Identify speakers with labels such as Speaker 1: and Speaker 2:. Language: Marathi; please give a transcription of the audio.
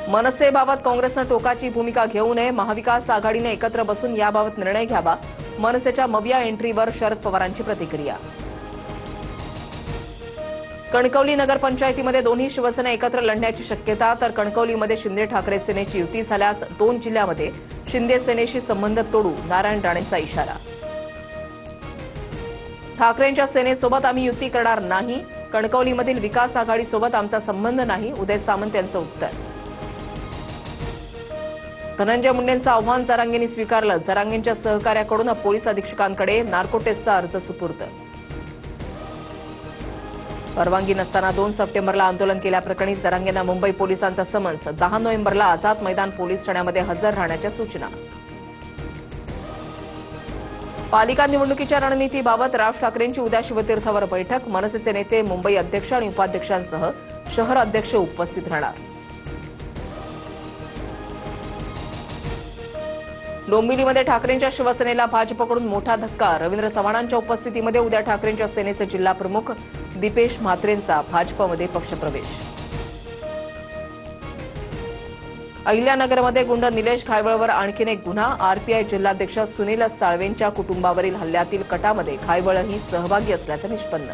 Speaker 1: मनसेबाबत काँग्रेसनं टोकाची भूमिका घेऊ नये, महाविकास आघाडीने एकत्र बसून याबाबत निर्णय घ्यावा. मनसेच्या मविया एंट्रीवर शरद पवारांची प्रतिक्रिया. कणकवली नगरपंचायतीमध्ये दोन्ही शिवसेना एकत्र लढण्याची शक्यता. तर कणकवलीमध्ये शिंदे ठाकरे सेनेची युती झाल्यास 2 जिल्ह्यामध्ये शिंदे सेनेशी संबंध तोडू, नारायण राणेंचा इशारा. ठाकरेंच्या सेनेसोबत आम्ही युती करणार नाही. कणकवलीमधील विकास आघाडीसोबत आमचा संबंध नाही, उदय सामंत यांचं उत्तर. धनंजय मुंडेंचं आव्हान जरांगेंनी स्वीकारलं. जरांगेंच्या सहकार्याकडून पोलीस अधीक्षकांकडे नार्को टेस्टचा अर्ज सुपूर्द. परवानगी नसताना 2 सप्टेंबरला आंदोलन केल्याप्रकरणी जरांगेंना मुंबई पोलिसांचा समन्स. 10 नोव्हेंबरला आझाद मैदान पोलीस ठाण्यामध्ये हजर राहण्याच्या सूचना. पालिका निवडणुकीच्या रणनीतीबाबत राज ठाकरेंची उद्या शिवतीर्थावर बैठक. मनसेचे नेते, मुंबई अध्यक्ष आणि उपाध्यक्षांसह शहर अध्यक्ष उपस्थित राहणार. डोंबिवलीमध्ये ठाकरेंच्या शिवसेनेला भाजपकडून मोठा धक्का. रवींद्र चव्हाणांच्या उपस्थितीमध्ये उद्या ठाकरेंच्या सेनेचे जिल्हा प्रमुख दीपेश म्हात्रेंचा भाजपमध्ये पक्षप्रवेश. अहिल्यानगरमध्ये गुंड निलेश खायवळवर आणखीन एक गुन्हा. आरपीआय जिल्हाध्यक्ष सुनील साळवेंच्या कुटुंबावरील हल्ल्यातील कटामध्ये खायवळही सहभागी असल्याचं निष्पन्न.